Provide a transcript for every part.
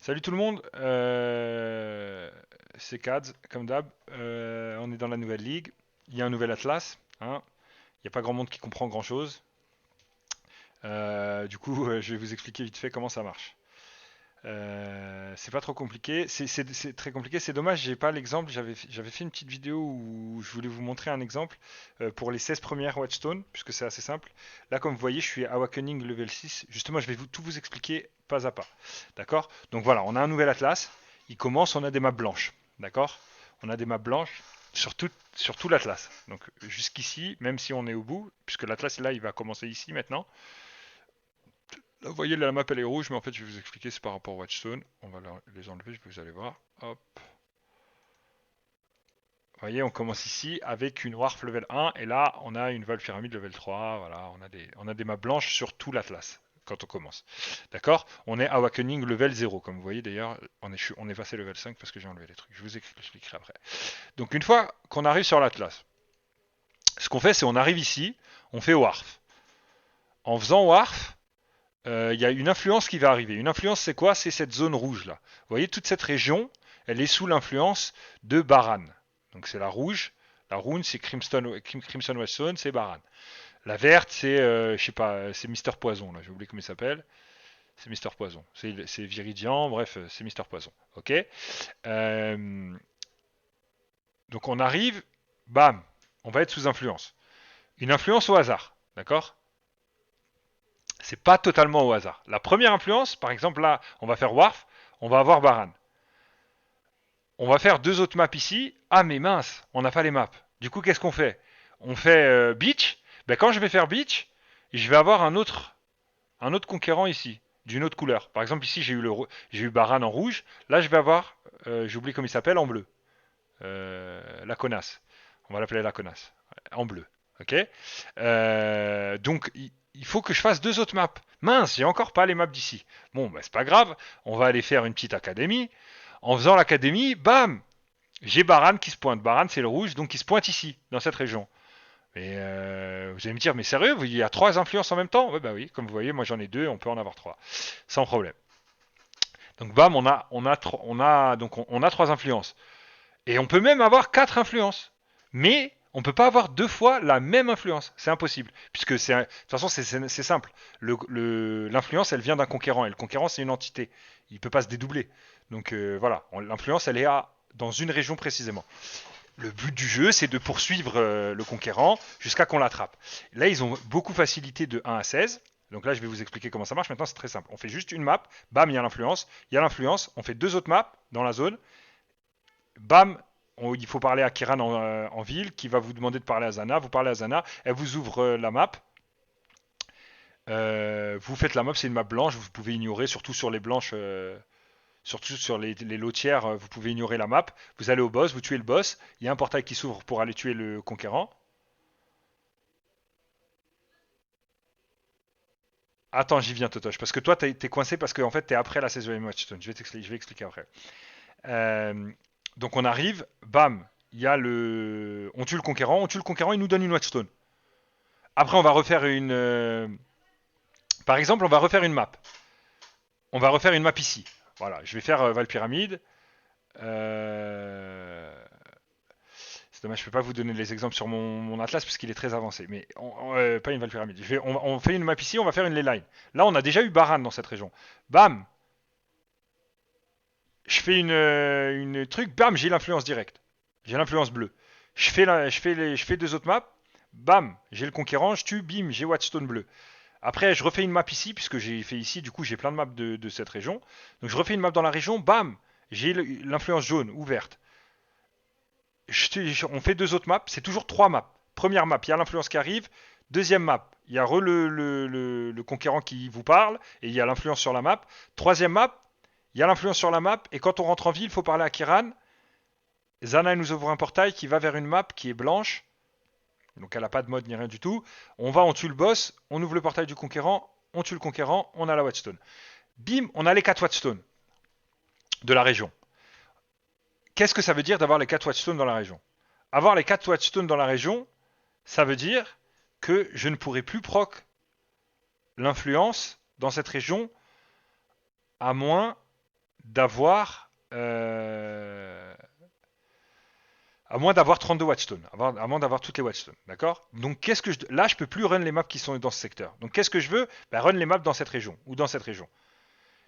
Salut tout le monde, c'est Kads, comme d'hab. On est dans la nouvelle ligue. Il y a un nouvel atlas, hein. Il n'y a pas grand monde qui comprend grand chose. Du coup, je vais vous expliquer vite fait comment ça marche. C'est pas trop compliqué, c'est très compliqué. C'est dommage, j'ai pas l'exemple. J'avais fait une petite vidéo où je voulais vous montrer un exemple pour les 16 premières Watchstone, puisque c'est assez simple. Là, comme vous voyez, je suis à Awakening level 6. Justement, je vais tout vous expliquer pas à pas. D'accord. Donc voilà, on a un nouvel atlas. Il commence, on a des maps blanches. D'accord. On a des maps blanches sur tout l'atlas. Donc jusqu'ici, même si on est au bout, puisque l'atlas là, il va commencer ici maintenant. Là, vous voyez, la map elle est rouge, mais en fait, je vais vous expliquer, c'est par rapport au Watchstone. On va les enlever, vous allez voir. Hop. Vous voyez, on commence ici avec une Wharf level 1, et là, on a une Val Pyramide level 3. Voilà, on a des maps blanches sur tout l'Atlas quand on commence. D'accord. On est Awakening level 0, comme vous voyez d'ailleurs, on est passé level 5 parce que j'ai enlevé les trucs. Je vous expliquerai après. Donc, une fois qu'on arrive sur l'Atlas, ce qu'on fait, c'est on arrive ici, on fait Wharf. En faisant Wharf, il y a une influence qui va arriver. Une influence, c'est quoi? C'est cette zone rouge là. Vous voyez, toute cette région, elle est sous l'influence de Baran. Donc c'est la rouge. La rouge, c'est Crimson Weststone, c'est Baran. La verte, c'est, je sais pas, c'est Mister Poison, là, j'ai oublié comment il s'appelle. C'est Mister Poison. C'est Viridian, bref, c'est Mister Poison. Ok. Euh, donc on arrive, bam, on va être sous influence. Une influence au hasard, d'accord? C'est pas totalement au hasard. La première influence, par exemple, là, on va faire Warf, on va avoir Baran. On va faire deux autres maps ici. Ah, mais mince, on n'a pas les maps. Du coup, qu'est-ce qu'on fait? On fait Beach. Ben, quand je vais faire Beach, je vais avoir un autre conquérant ici, d'une autre couleur. Par exemple, ici, j'ai eu Baran en rouge. Là, je vais avoir, j'ai oublié comment il s'appelle, en bleu. La connasse. On va l'appeler la connasse. En bleu. Ok. Donc, il faut que je fasse deux autres maps. Mince, j'ai encore pas les maps d'ici. Bon, ben, c'est pas grave. On va aller faire une petite académie. En faisant l'académie, bam, j'ai Baran qui se pointe. Baran, c'est le rouge, donc il se pointe ici, dans cette région. Et vous allez me dire, mais sérieux, il y a trois influences en même temps? Ouais, bah oui, comme vous voyez, moi j'en ai deux, on peut en avoir trois, sans problème. Donc bam, on a trois influences. Et on peut même avoir quatre influences. Mais on ne peut pas avoir deux fois la même influence. C'est impossible. Puisque de toute façon, c'est simple. L'influence, elle vient d'un conquérant. Et le conquérant, c'est une entité. Il ne peut pas se dédoubler. Donc voilà, l'influence, elle est dans une région précisément. Le but du jeu, c'est de poursuivre le conquérant jusqu'à qu'on l'attrape. Là, ils ont beaucoup facilité de 1 à 16. Donc là, je vais vous expliquer comment ça marche. Maintenant, c'est très simple. On fait juste une map. Bam, il y a l'influence. Il y a l'influence. On fait deux autres maps dans la zone. Bam, il faut parler à Kiran en ville, qui va vous demander de parler à Zana. Vous parlez à Zana. Elle vous ouvre la map. Vous faites la map. C'est une map blanche. Vous pouvez ignorer, surtout sur les blanches. Surtout sur les lotières, vous pouvez ignorer la map. Vous allez au boss, vous tuez le boss. Il y a un portail qui s'ouvre pour aller tuer le conquérant. Attends, j'y viens, Totoche. Parce que toi, t'es coincé parce que en fait, t'es après la 16e Watchstone. Je vais expliquer après. Euh, donc, on arrive, bam, il y a le. On tue le conquérant, il nous donne une Watchstone. Après, on va refaire une. Par exemple, on va refaire une map. On va refaire une map ici. Voilà, je vais faire Valpyramide. Euh, C'est dommage, je peux pas vous donner les exemples sur mon atlas parce qu'il est très avancé. Mais pas une Valpyramide. On fait une map ici, on va faire une ley line. Là, on a déjà eu Baran dans cette région. Bam, je fais une truc, bam, j'ai l'influence directe. J'ai l'influence bleue. Je fais deux autres maps. Bam, j'ai le conquérant, je tue, bim, j'ai Watchstone bleu. Après, je refais une map ici, puisque j'ai fait ici, du coup, j'ai plein de maps de cette région. Donc, je refais une map dans la région, bam, j'ai l'influence jaune ou verte. On fait deux autres maps, c'est toujours trois maps. Première map, il y a l'influence qui arrive. Deuxième map, il y a le conquérant qui vous parle et il y a l'influence sur la map. Troisième map, il y a l'influence sur la map et quand on rentre en ville, il faut parler à Kiran. Zana nous ouvre un portail qui va vers une map qui est blanche. Donc elle n'a pas de mode ni rien du tout. On va, on tue le boss, on ouvre le portail du conquérant, on tue le conquérant, on a la Watchstone. Bim, on a les 4 Watchstones de la région. Qu'est-ce que ça veut dire d'avoir les 4 Watchstones dans la région? Avoir les 4 Watchstones dans la région, ça veut dire que je ne pourrai plus proc l'influence dans cette région à moins d'avoir à moins d'avoir 32 watchstones, à moins d'avoir toutes les watchstones, d'accord? Donc là je peux plus run les maps qui sont dans ce secteur. Donc qu'est-ce que je veux? Ben, run les maps dans cette région ou dans cette région.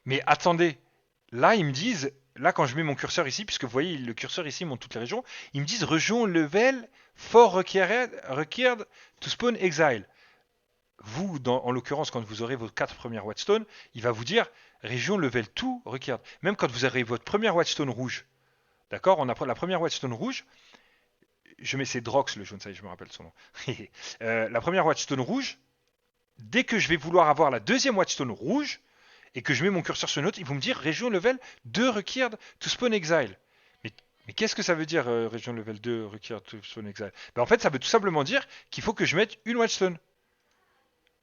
Mais attendez, là ils me disent, là quand je mets mon curseur ici, puisque vous voyez le curseur ici montre toutes les régions, ils me disent région level for required to spawn exile. Vous, en l'occurrence, quand vous aurez vos 4 premières watchstones, il va vous dire région level 2 required. Même quand vous aurez votre première watchstone rouge, d'accord? On a la première watchstone rouge, je mets c'est Drox le jaune, ça y est, je me rappelle son nom. La première watchstone rouge, dès que je vais vouloir avoir la deuxième watchstone rouge, et que je mets mon curseur sur une autre, ils vont me dire région level 2 required to spawn exile. Mais qu'est-ce que ça veut dire région level 2 required to spawn exile? Ben, en fait, ça veut tout simplement dire qu'il faut que je mette une watchstone.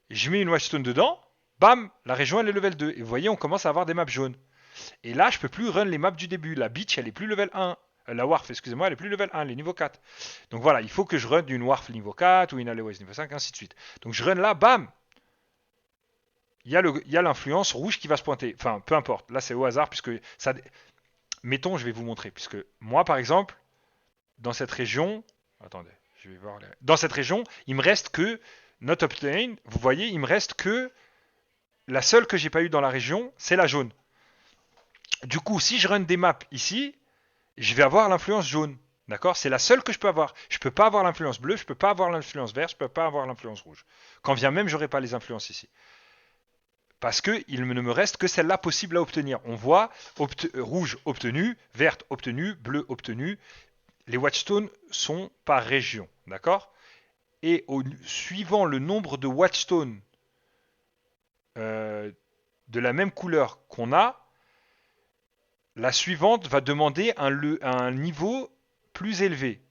Je mets une watchstone dedans, bam, la région elle est level 2. Et vous voyez, on commence à avoir des maps jaunes. Et là, je peux plus run les maps du début. La beach, elle est plus level 1. La Wharf, excusez-moi, elle est plus level 1, elle est niveau 4. Donc voilà, il faut que je run une Wharf niveau 4 ou une Alleyway niveau 5, ainsi de suite. Donc je run là, bam, il y a l'influence rouge qui va se pointer. Enfin, peu importe. Là, c'est au hasard puisque ça. Mettons, je vais vous montrer. Puisque moi, par exemple, dans cette région. Attendez, je vais voir. Dans cette région, il me reste que. Not obtained. Vous voyez, il me reste que. La seule que j'ai pas eu dans la région, c'est la jaune. Du coup, si je run des maps ici, je vais avoir l'influence jaune. D'accord? C'est la seule que je peux avoir. Je peux pas avoir l'influence bleue, je peux pas avoir l'influence verte, je peux pas avoir l'influence rouge. Quand bien même, j'aurai pas les influences ici. Parce qu'il ne me reste que celle-là possible à obtenir. On voit rouge obtenu, verte obtenue, bleu obtenu. Les watchstones sont par région, d'accord? Et suivant le nombre de watchstones euh, de la même couleur qu'on a, la suivante va demander un niveau plus élevé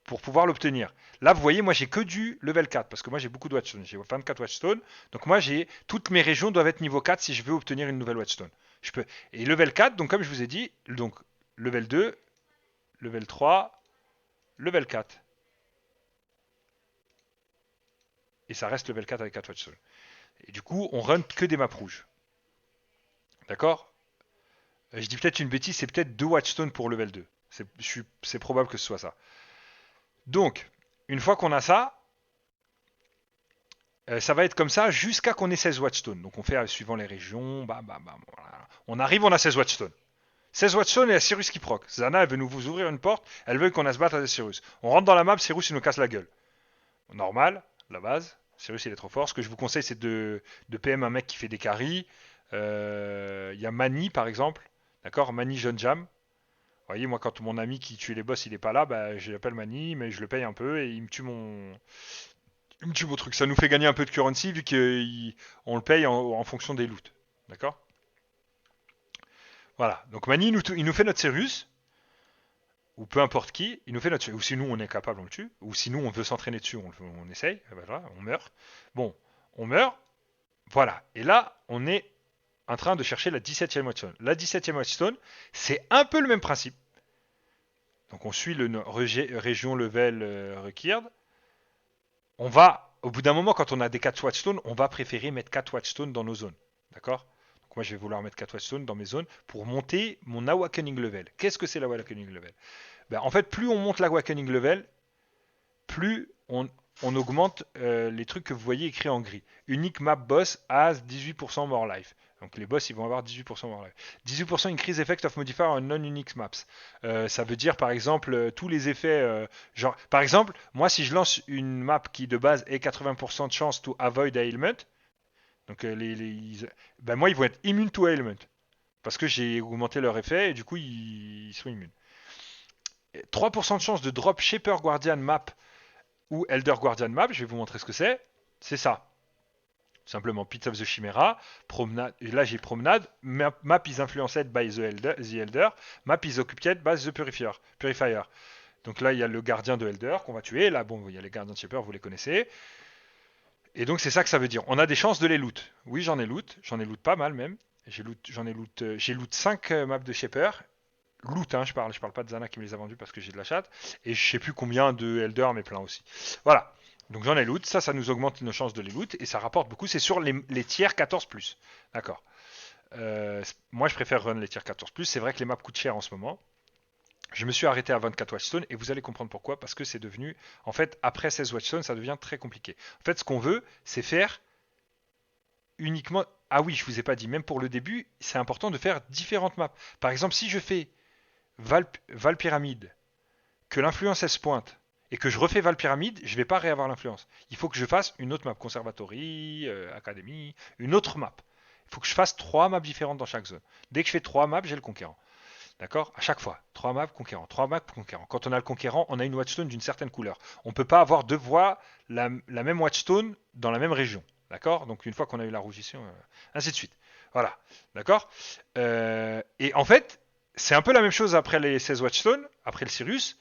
pour pouvoir l'obtenir. Là, vous voyez, moi j'ai que du level 4 parce que moi j'ai beaucoup de watchstones. J'ai 24 watchstones. Donc moi j'ai toutes mes régions doivent être niveau 4 si je veux obtenir une nouvelle watchstone. Je peux. Et level 4, donc comme je vous ai dit, donc level 2, level 3, level 4. Et ça reste level 4 avec 4 watchstones. Et du coup, on run que des maps rouges. D'accord? Je dis peut-être une bêtise, c'est peut-être 2 watchstones pour level 2. C'est probable que ce soit ça. Donc, une fois qu'on a ça, ça va être comme ça jusqu'à qu'on ait 16 watchstones. Donc on fait suivant les régions, voilà. On arrive, on a 16 watchstones. 16 watchstones et la Cyrus qui proc. Zana, elle veut nous vous ouvrir une porte, elle veut qu'on a se battre avec Cyrus. On rentre dans la map, Cyrus il nous casse la gueule. Normal, la base. Cyrus il est trop fort. Ce que je vous conseille c'est de PM un mec qui fait des carries. Il y a Mani par exemple. D'accord? Mani Jeune Jam. Vous voyez, moi quand mon ami qui tue les boss il est pas là, bah, je l'appelle Mani, mais je le paye un peu et il me tue mon truc. Ça nous fait gagner un peu de currency vu qu'on le paye en fonction des loots. D'accord? Voilà. Donc Mani, il nous fait notre Cyrus, ou peu importe qui, il nous fait notre Cyrus. Ou sinon on est capable, on le tue. Ou sinon on veut s'entraîner dessus, on essaye. Voilà, on meurt. Bon, on meurt. Voilà. Et là, on est en train de chercher la 17e watchstone. La 17e watchstone, c'est un peu le même principe. Donc on suit le région level required. On va, au bout d'un moment, quand on a des 4 watchstones, on va préférer mettre 4 watchstones dans nos zones. D'accord? Donc moi, je vais vouloir mettre 4 watchstones dans mes zones pour monter mon awakening level. Qu'est-ce que c'est l'awakening level? Ben, en fait, plus on monte l'awakening level, plus on augmente les trucs que vous voyez écrits en gris. Unique map boss has 18% more life. Donc les boss ils vont avoir 18% more life. 18% increase effect of modifier on non-unique maps. Ça veut dire par exemple tous les effets. Genre, par exemple, moi si je lance une map qui de base est 80% de chance to avoid ailment, donc ben moi ils vont être immune to ailment. Parce que j'ai augmenté leur effet et du coup ils sont immunes. 3% de chance de drop Shaper Guardian map ou Elder Guardian Map, je vais vous montrer ce que c'est. C'est ça. Simplement Pits of the Chimera, promenade, et là j'ai promenade, map is influenced by the Elder, map is occupied by the Purifier. Donc là il y a le gardien de Elder qu'on va tuer, là bon il y a les gardiens de Shaper, vous les connaissez. Et donc c'est ça que ça veut dire. On a des chances de les loot. Oui j'en ai loot pas mal même. J'ai loot 5 maps de Shaper. Loot, hein, je parle pas de Zana qui me les a vendus parce que j'ai de la chatte. Et je sais plus combien de Elder, mais plein aussi. Voilà. Donc j'en ai loot, ça nous augmente nos chances de les loot et ça rapporte beaucoup. C'est sur les tiers 14+. D'accord. Moi, je préfère run les tiers 14+. C'est vrai que les maps coûtent cher en ce moment. Je me suis arrêté à 24 Watchstone et vous allez comprendre pourquoi. Parce que c'est devenu, en fait, après 16 Watchstone, ça devient très compliqué. En fait, ce qu'on veut, c'est faire uniquement. Ah oui, je vous ai pas dit, même pour le début, c'est important de faire différentes maps. Par exemple, si je fais Val Pyramide, que l'influence elle se pointe, et que je refais Val Pyramide, je vais pas réavoir l'influence. Il faut que je fasse une autre map, Conservatory, Académie, une autre map. Il faut que je fasse 3 maps différentes dans chaque zone. Dès que je fais 3 maps, j'ai le conquérant. D'accord. À chaque fois, 3 maps conquérant, 3 maps conquérant. Quand on a le conquérant, on a une watchstone d'une certaine couleur. On ne peut pas avoir deux fois la même watchstone dans la même région. D'accord. Donc une fois qu'on a eu la rougissure, ainsi de suite. Voilà. D'accord. Et en fait, c'est un peu la même chose après les 16 watchstones, après le Sirius,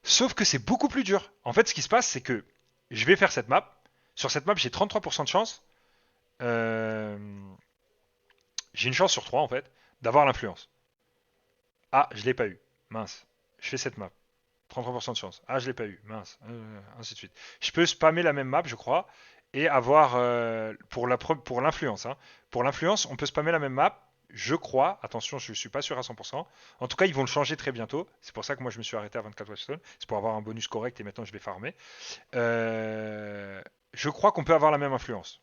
sauf que c'est beaucoup plus dur. En fait, ce qui se passe, c'est que je vais faire cette map. Sur cette map, j'ai 33% de chance. Euh, j'ai une chance sur 3 en fait d'avoir l'influence. Ah, je l'ai pas eu. Mince. Je fais cette map. 33% de chance. Ah, je l'ai pas eu. Mince. Ainsi de suite. Je peux spammer la même map, je crois, et avoir pour l'influence. Hein. Pour l'influence, on peut spammer la même map. Je crois. Attention, je suis pas sûr à 100%. En tout cas, ils vont le changer très bientôt. C'est pour ça que moi, je me suis arrêté à 24 Watchstone. C'est pour avoir un bonus correct et maintenant, je vais farmer. Euh, je crois qu'on peut avoir la même influence.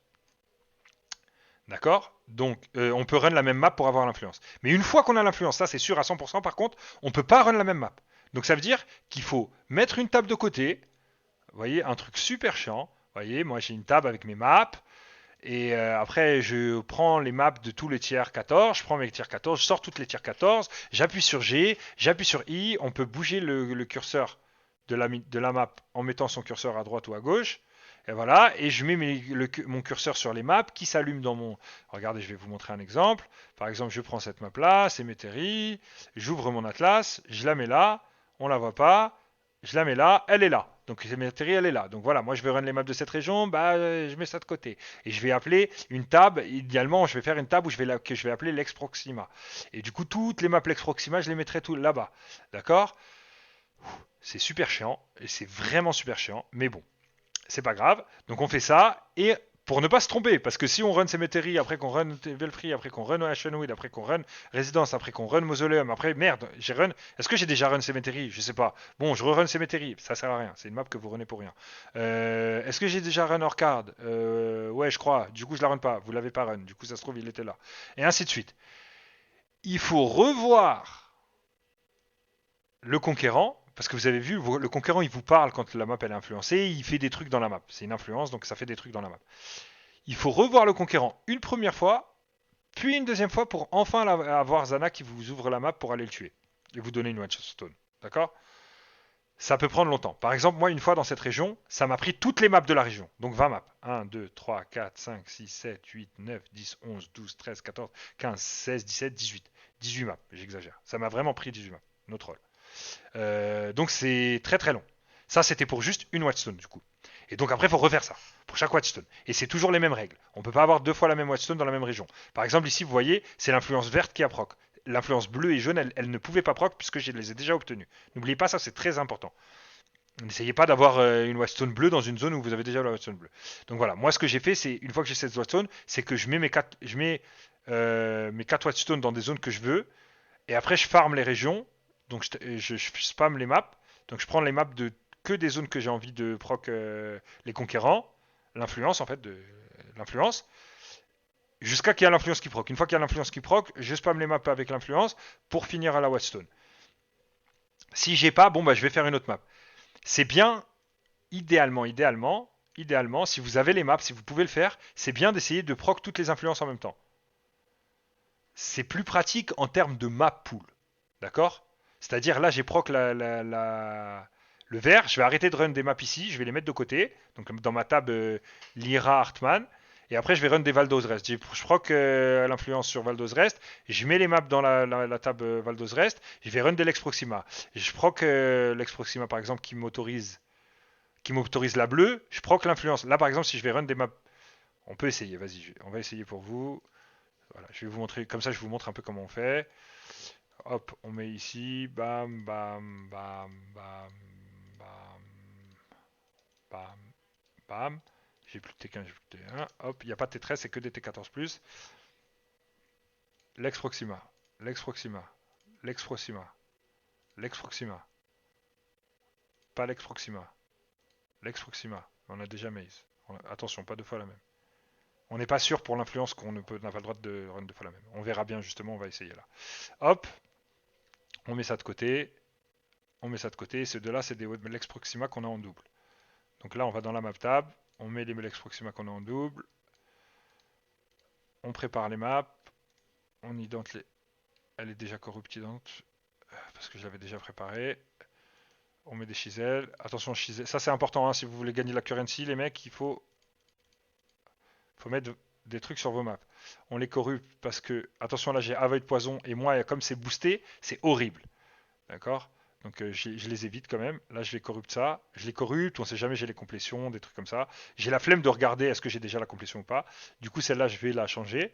D'accord. Donc, on peut run la même map pour avoir l'influence. Mais une fois qu'on a l'influence, ça c'est sûr à 100%, par contre, on ne peut pas run la même map. Donc ça veut dire qu'il faut mettre une table de côté. Vous voyez, un truc super chiant. Vous voyez, moi j'ai une table avec mes maps. Et après, je prends les maps de tous les tiers 14. Je prends mes tiers 14, je sors toutes les tiers 14. J'appuie sur G, j'appuie sur I. On peut bouger le curseur de la map en mettant son curseur à droite ou à gauche. Et voilà, et je mets mon curseur sur les maps qui s'allument dans mon. Regardez, je vais vous montrer un exemple. Par exemple, je prends cette map là, c'est Métairie, j'ouvre mon atlas, je la mets là, on la voit pas, je la mets là, elle est là. Donc Métairie, elle est là. Donc voilà, moi je vais run les maps de cette région, bah je mets ça de côté. Et je vais appeler une table, idéalement je vais faire une table où que je vais appeler Lex Proxima. Et du coup, toutes les maps Lex Proxima, je les mettrai tout là-bas. D'accord. C'est super chiant, et c'est vraiment super chiant, mais bon, c'est pas grave. Donc on fait ça et pour ne pas se tromper, parce que si on run Cemetery, après qu'on run Velfree, après qu'on run Ashenwood, après qu'on run Residence, après qu'on run Mausoleum, après merde, j'ai run. Est-ce que j'ai déjà run Cemetery? Je sais pas. Bon, je rerun Cemetery, ça sert à rien. C'est une map que vous runnez pour rien. Est-ce que j'ai déjà run Orcard? Ouais, je crois. Du coup, je la run pas. Vous l'avez pas run. Du coup, ça se trouve, il était là. Et ainsi de suite. Il faut revoir le conquérant, parce que vous avez vu, le conquérant il vous parle quand la map elle est influencée, il fait des trucs dans la map. C'est une influence, donc ça fait des trucs dans la map. Il faut revoir le conquérant une première fois, puis une deuxième fois pour enfin avoir Zana qui vous ouvre la map pour aller le tuer et vous donner une one stone. D'accord. Ça peut prendre longtemps. Par exemple, moi, une fois dans cette région, ça m'a pris toutes les maps de la région. Donc 20 maps. 1, 2, 3, 4, 5, 6, 7, 8, 9, 10, 11, 12, 13, 14, 15, 16, 17, 18. 18 maps, j'exagère. Ça m'a vraiment pris 18 maps. No troll. Donc c'est très très long. Ça, c'était pour juste une Watchstone du coup. Et donc après, il faut refaire ça pour chaque Watchstone. Et c'est toujours les mêmes règles. On ne peut pas avoir deux fois la même Watchstone dans la même région. Par exemple, ici, vous voyez, c'est l'influence verte qui a proc. L'influence bleue et jaune, elle ne pouvait pas proc puisque je les ai déjà obtenues. N'oubliez pas ça, c'est très important. N'essayez pas d'avoir une Watchstone bleue dans une zone où vous avez déjà la Watchstone bleue. Donc voilà, moi ce que j'ai fait, c'est une fois que j'ai cette Watchstone, c'est que je mets mes 4 Watchstones dans des zones que je veux, et après je farm les régions, donc je spam les maps, donc je prends les maps de que des zones que j'ai envie de proc les conquérants, l'influence en fait, de l'influence, jusqu'à qu'il y ait l'influence qui proc. Une fois qu'il y a l'influence qui proc, je spam les maps avec l'influence pour finir à la Watchstone. Si j'ai pas, bon bah je vais faire une autre map. C'est bien, idéalement, si vous avez les maps, si vous pouvez le faire, c'est bien d'essayer de proc toutes les influences en même temps. C'est plus pratique en termes de map pool. D'accord. C'est-à-dire là, j'ai proc le vert, je vais arrêter de run des maps ici, je vais les mettre de côté, donc dans ma table Lyra Hartmann, et après je vais run des Valdos Rest. Je proc l'influence sur Valdos Rest, je mets les maps dans la table Valdos Rest, je vais run des Lex Proxima. Je proc Lex Proxima par exemple qui m'autorise la bleue, je proc l'influence. Là par exemple, si je vais run des maps, on peut essayer, vas-y, on va essayer pour vous. Voilà, je vais vous montrer, comme ça je vous montre un peu comment on fait. Hop, on met ici, bam, bam, bam, bam, bam, bam, bam. J'ai plus de T15, j'ai plus de T1. Hop, il n'y a pas de T13, c'est que des T14+. Lex Proxima, Lex Proxima, Lex Proxima, Lex Proxima, pas Lex Proxima, Lex Proxima. On a déjà Maze. Attention, pas deux fois la même. On n'est pas sûr pour l'influence qu'on n'a pas le droit de run deux fois la même. On verra bien justement, on va essayer là. Hop, on met ça de côté. On met ça de côté. Ces deux-là, c'est des Lex Proxima qu'on a en double. Donc là, on va dans la map tab. On met les Lex Proxima qu'on a en double. On prépare les maps. On idente les. Elle est déjà corruptidante. Parce que je l'avais déjà préparée. On met des chisels. Attention, chisels. Ça, c'est important. Hein, si vous voulez gagner la currency, les mecs, il faut mettre des trucs sur vos maps. On les corrupte parce que, attention là j'ai Avoid Poison et moi comme c'est boosté, c'est horrible. D'accord. Donc je les évite quand même. Là je vais corrupte ça. Je les corrupte, on sait jamais j'ai les complétions, des trucs comme ça. J'ai la flemme de regarder est-ce que j'ai déjà la complétion ou pas. Du coup celle-là je vais la changer.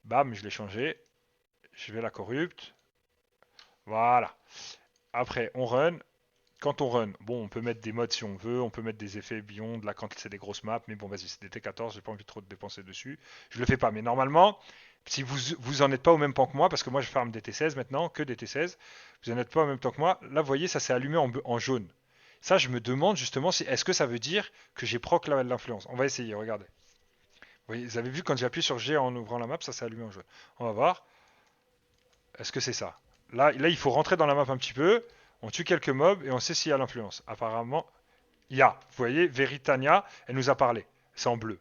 Bam, je l'ai changée. Je vais la corrupte. Voilà. Après on run. Quand on run, bon, on peut mettre des modes si on veut, on peut mettre des effets beyond, là quand c'est des grosses maps, mais bon, vas-y, c'est des T14, j'ai pas envie trop de dépenser dessus. Je le fais pas, mais normalement, si vous en êtes pas au même temps que moi, parce que moi je farm des T16 maintenant, que des T16, vous en êtes pas au même temps que moi, là vous voyez, ça s'est allumé en jaune. Ça, je me demande justement, si, est-ce que ça veut dire que j'ai proc l'influence. On va essayer, regardez. Vous avez vu quand j'ai appuyé sur G en ouvrant la map, ça s'est allumé en jaune. On va voir, est-ce que c'est ça? Là, il faut rentrer dans la map un petit peu, on tue quelques mobs et on sait s'il y a l'influence. Apparemment, il y a, vous voyez, Veritania, elle nous a parlé. C'est en bleu.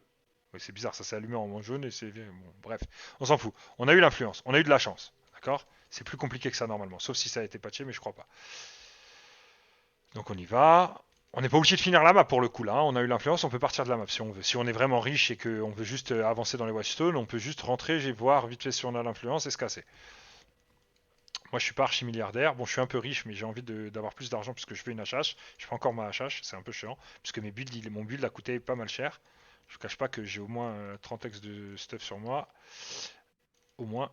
Oui, c'est bizarre, ça s'est allumé en jaune et c'est. Bon, bref, on s'en fout. On a eu l'influence, on a eu de la chance. D'accord. C'est plus compliqué que ça normalement, sauf si ça a été patché, mais je crois pas. Donc on y va. On n'est pas obligé de finir la map pour le coup là. Hein. On a eu l'influence, on peut partir de la map si on veut. Si on est vraiment riche et qu'on veut juste avancer dans les Watchstones, on peut juste rentrer et voir vite fait si on a l'influence et se casser. Moi je suis pas archi milliardaire. Bon, je suis un peu riche, mais j'ai envie d'avoir plus d'argent puisque je fais une HH. Je fais encore ma HH, c'est un peu chiant. Puisque mon build a coûté pas mal cher. Je ne cache pas que j'ai au moins 30 x de stuff sur moi. Au moins.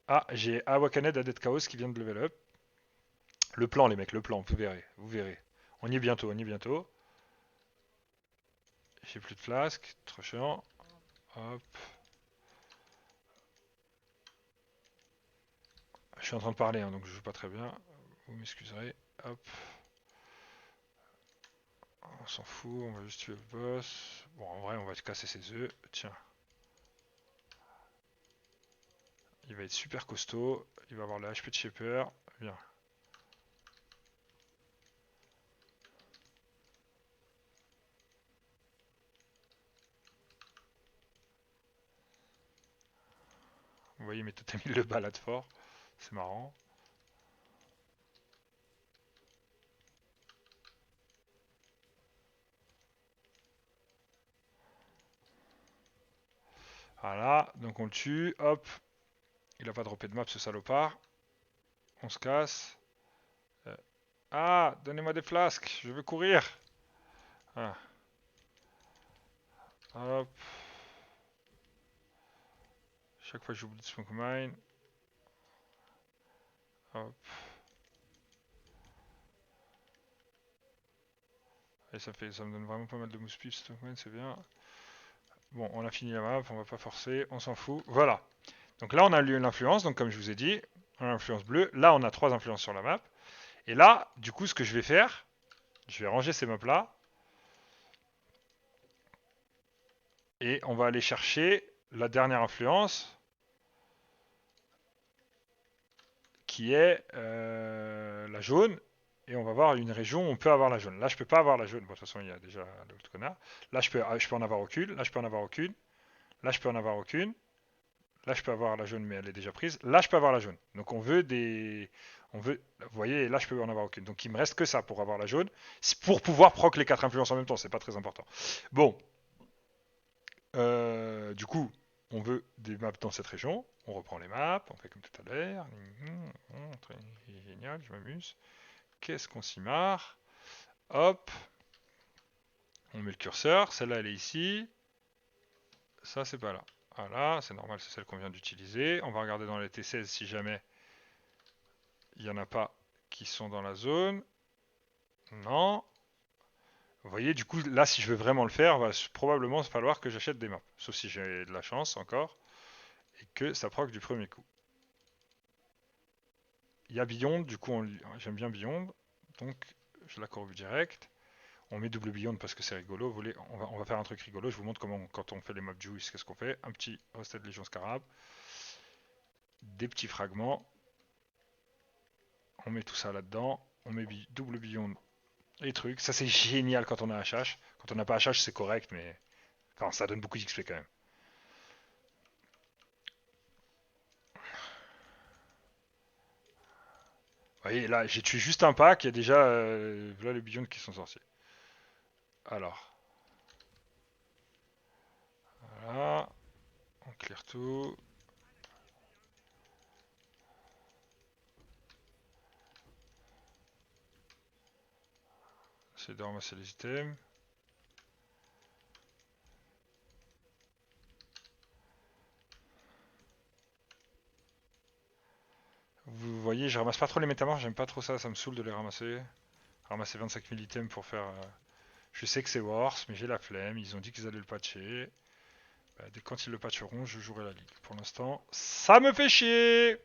Ah, j'ai Awakened Adet Chaos qui vient de level up. Le plan, les mecs, le plan, vous verrez. Vous verrez. On y est bientôt, on y est bientôt. J'ai plus de flasques, trop chiant. Hop. Je suis en train de parler, hein, donc je joue pas très bien. Vous m'excuserez. Hop. On s'en fout, on va juste tuer le boss. Bon, en vrai, on va casser ses œufs. Tiens. Il va être super costaud. Il va avoir le HP de Shaper. Bien. Vous voyez, mes totems, il le balade fort. C'est marrant. Voilà, donc on le tue. Hop. Il a pas droppé de map, ce salopard. On se casse. Ah, donnez-moi des flasques, je veux courir. Ah. Hop. Chaque fois que j'oublie de smoke mine. Hop. Et ça me donne vraiment pas mal de mousse pif, smoke mine, c'est bien. Bon, on a fini la map, on va pas forcer, on s'en fout. Voilà. Donc là, on a eu l'influence, donc comme je vous ai dit, on a l'influence bleue. Là, on a 3 influences sur la map. Et là, du coup, ce que je vais faire, je vais ranger ces maps là. Et on va aller chercher la dernière influence. Qui est la jaune. Et on va voir une région où on peut avoir la jaune. Là, je peux pas avoir la jaune. Bon, de toute façon, il y a déjà l'autre connard. Là, je peux en avoir aucune. Là, je peux en avoir aucune. Là, je peux en avoir aucune. Là, je peux avoir la jaune, mais elle est déjà prise. Là, je peux avoir la jaune. Donc, on veut des. On veut. Vous voyez, là, je peux en avoir aucune. Donc, il me reste que ça pour avoir la jaune. Pour pouvoir proc les 4 influences en même temps. C'est pas très important. Bon. Du coup, on veut des maps dans cette région. On reprend les maps. On fait comme tout à l'heure. Génial, je m'amuse. Qu'est-ce qu'on s'y marre? Hop. On met le curseur. Celle-là, elle est ici. Ça, c'est pas là. Voilà, c'est normal, c'est celle qu'on vient d'utiliser. On va regarder dans les T16 si jamais il n'y en a pas qui sont dans la zone. Non. Vous voyez, du coup, là, si je veux vraiment le faire, va probablement falloir que j'achète des maps. Sauf si j'ai de la chance encore. Et que ça proc du premier coup. Il y a Beyond, du coup j'aime bien Beyond, donc je la corrige direct. On met double Beyond parce que c'est rigolo. On va faire un truc rigolo. Je vous montre comment, quand on fait les map juice, qu'est-ce qu'on fait. Un petit Rusted Légion Scarab, des petits fragments. On met tout ça là-dedans. On met double Beyond et trucs. Ça c'est génial quand on a HH. Quand on n'a pas HH c'est correct, mais enfin ça donne beaucoup d'XP quand même. Vous voyez, là j'ai tué juste un pack. Il y a déjà voilà les Beyond qui sont sortis. Alors, voilà. On clear tout. J'essaie de ramasser les items. Vous voyez, je ramasse pas trop les métamorphes, j'aime pas trop ça, ça me saoule de les ramasser. Ramasser 25 000 items pour faire. Je sais que c'est worse, mais j'ai la flemme. Ils ont dit qu'ils allaient le patcher. Bah, dès quand ils le patcheront, je jouerai la ligue. Pour l'instant, ça me fait chier.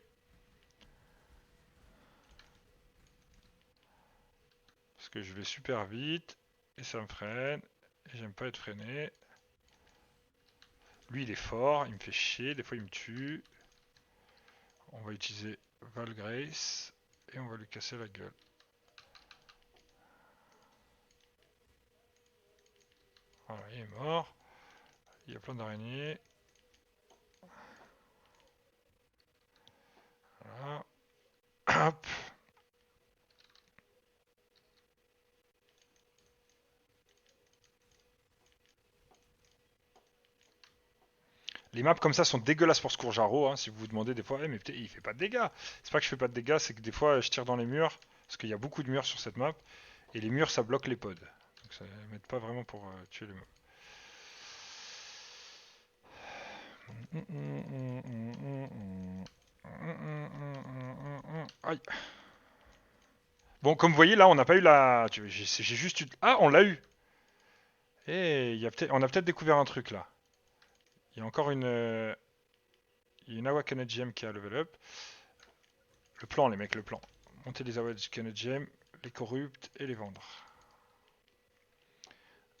Parce que je vais super vite et ça me freine. Et j'aime pas être freiné. Lui, il est fort, il me fait chier. Des fois, il me tue. On va utiliser Valgrace et on va lui casser la gueule. Voilà, il est mort. Il y a plein d'araignées. Voilà. Hop. Les maps comme ça sont dégueulasses pour ce Scourgearo, hein, si vous vous demandez des fois, mais putain, il fait pas de dégâts. C'est pas que je fais pas de dégâts, c'est que des fois je tire dans les murs, parce qu'il y a beaucoup de murs sur cette map, et les murs ça bloque les pods. Donc ça m'aide pas vraiment pour tuer les mobs. Aïe. Bon, comme vous voyez là, on n'a pas eu la. J'ai juste eu. Ah, on l'a eu. Et on a peut-être découvert un truc là. Il y a encore il y a une Awakened Gem qui a level up. Le plan, les mecs, le plan. Monter les Awakened Gem, les corrupts et les vendre.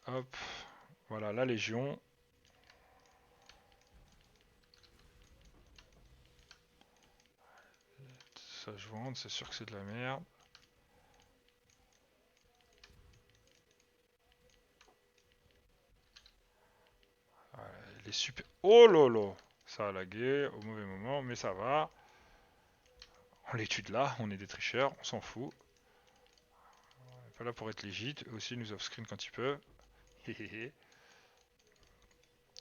Hop. Voilà, la Légion. Ça je vends, c'est sûr que c'est de la merde. Voilà, les super. Oh lolo. Ça a lagué au mauvais moment, mais ça va. On les tue de là, on est des tricheurs, on s'en fout. On est pas là pour être légit. Eux aussi nous off-screen quand ils peuvent.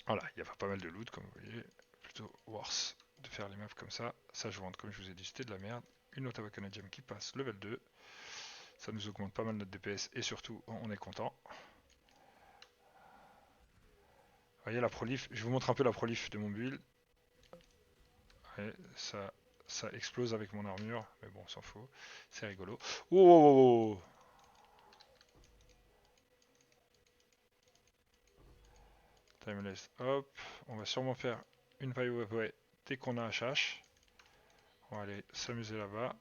Voilà, il y a pas mal de loot comme vous voyez. Plutôt worse de faire les maps comme ça. Ça je vends, comme je vous ai dit, c'était de la merde. Une autre Awakened Gem qui passe level 2. Ça nous augmente pas mal notre DPS et surtout on est content. Vous voyez la prolif, je vous montre un peu la prolif de mon build. Ouais, ça explose avec mon armure, mais bon, on s'en fout. C'est rigolo. Oh, oh, oh, oh. Timeless, hop. On va sûrement faire une Viewaway dès qu'on a HH. On va aller s'amuser là-bas.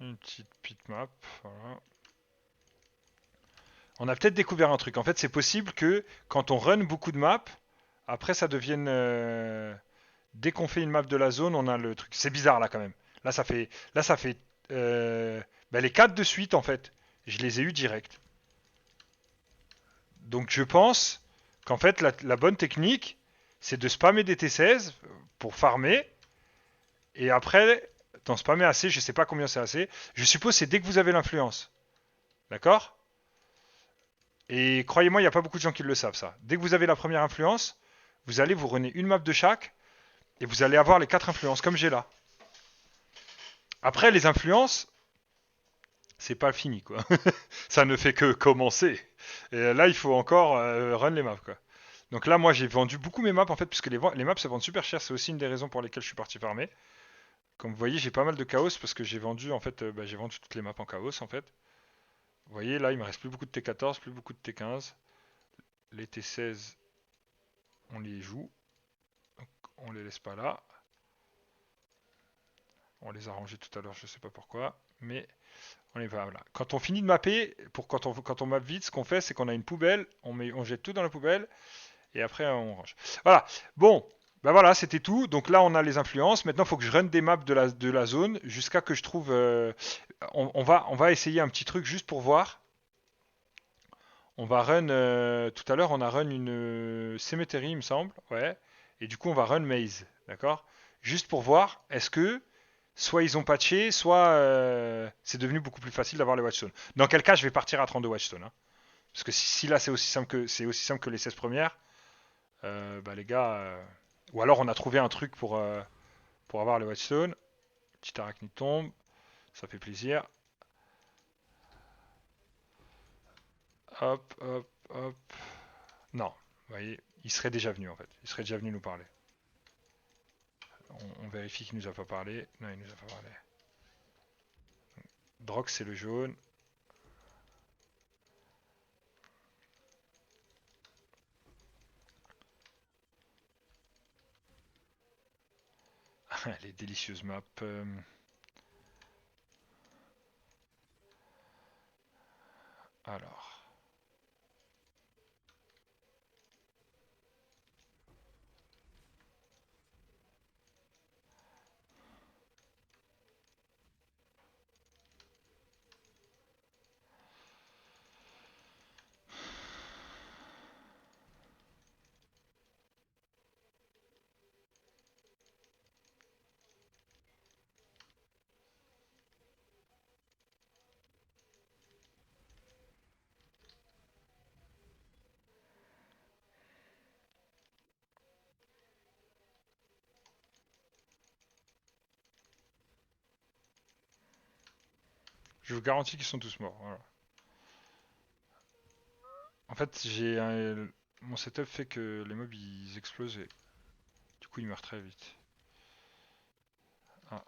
Une petite pit map, voilà. On a peut-être découvert un truc. En fait, c'est possible que quand on run beaucoup de maps, après ça devienne. Dès qu'on fait une map de la zone, on a le truc. C'est bizarre là quand même. Là, ça fait. Là, ça fait. Bah, les 4 de suite en fait. Je les ai eu direct. Donc je pense qu'en fait la bonne technique, c'est de spammer des T16 pour farmer. Et après, d'en spammer assez, je sais pas combien c'est assez. Je suppose c'est dès que vous avez l'influence. D'accord? Et croyez-moi, il n'y a pas beaucoup de gens qui le savent ça. Dès que vous avez la première influence, vous allez vous runner une map de chaque et vous allez avoir les 4 influences comme j'ai là. Après les influences, c'est pas fini quoi. Ça ne fait que commencer. Et là, il faut encore run les maps quoi. Donc là, moi, j'ai vendu beaucoup mes maps en fait, puisque les maps se vendent super cher. C'est aussi une des raisons pour lesquelles je suis parti farmer. Comme vous voyez, j'ai pas mal de chaos parce que j'ai vendu en fait, j'ai vendu toutes les maps en chaos en fait. Vous voyez, là, il me reste plus beaucoup de T14, plus beaucoup de T15. Les T16, on les joue. Donc, on les laisse pas là. On les a rangés tout à l'heure, je sais pas pourquoi. Mais on les va là. Quand on finit de mapper, quand on map vite, ce qu'on fait, c'est qu'on a une poubelle, on jette tout dans la poubelle, et après on range. Voilà. Bon, ben voilà, c'était tout. Donc là, on a les influences. Maintenant, il faut que je run des maps de la zone jusqu'à que je trouve. On va essayer un petit truc juste pour voir. On va run. Tout à l'heure, on a run une cemetery, il me semble. Ouais. Et du coup, on va run maze. D'accord. Juste pour voir, est-ce que soit ils ont patché, soit c'est devenu beaucoup plus facile d'avoir les watchstones. Dans quel cas, je vais partir à 32 watchstones. Hein. Parce que si là c'est aussi simple que les 16 premières, bah les gars, ou alors on a trouvé un truc pour avoir les watchstones. Petit arachnide tombe, ça fait plaisir. Hop, hop, hop. Non, vous voyez, il serait déjà venu en fait. Il serait déjà venu nous parler. On vérifie qu'il nous a pas parlé. Non, il nous a pas parlé. Drox c'est le jaune. Les délicieuses maps. Alors. Je vous garantis qu'ils sont tous morts. Voilà. En fait, mon setup fait que les mobs ils explosent et du coup ils meurent très vite. Ah,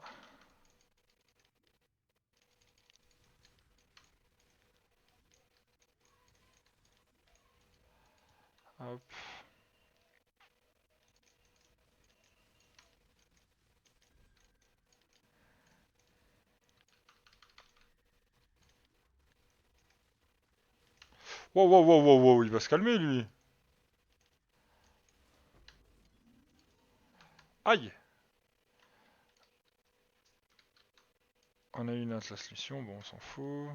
hop. Wow, wow, wow, wow, wow, il va se calmer lui. Aïe. On a une Atlas Mission, bon, on s'en fout.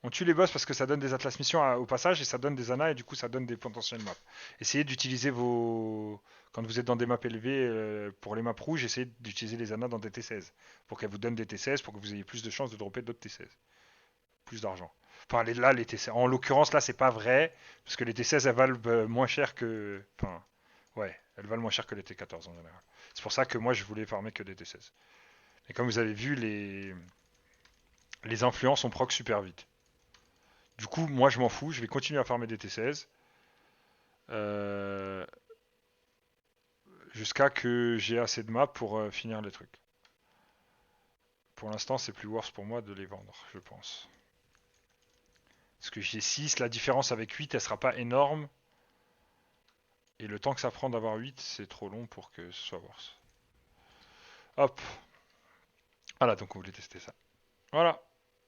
On tue les boss parce que ça donne des Atlas Missions au passage et ça donne des ANA et du coup ça donne des potentiels maps. Essayez d'utiliser vos. Quand vous êtes dans des maps élevées, pour les maps rouges, essayez d'utiliser les ANA dans des T16. Pour qu'elles vous donnent des T16, pour que vous ayez plus de chances de dropper d'autres T16. Plus d'argent. Enfin, là, les T16. En l'occurrence, là, c'est pas vrai. Parce que les T16, elles valent moins cher que. Enfin, ouais, elles valent moins cher que les T14 en général. C'est pour ça que moi, je voulais farmer que des T16. Et comme vous avez vu, les influences, on proc super vite. Du coup, moi je m'en fous, je vais continuer à farmer des T16 euh, jusqu'à que j'ai assez de maps pour finir les trucs. Pour l'instant, c'est plus worth pour moi de les vendre, je pense. Parce que j'ai 6, la différence avec 8, elle sera pas énorme. Et le temps que ça prend d'avoir 8, c'est trop long pour que ce soit worth. Hop. Voilà, donc on voulait tester ça. Voilà,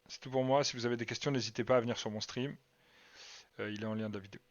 c'est tout pour moi. Si vous avez des questions, n'hésitez pas à venir sur mon stream. Il est en lien de la vidéo.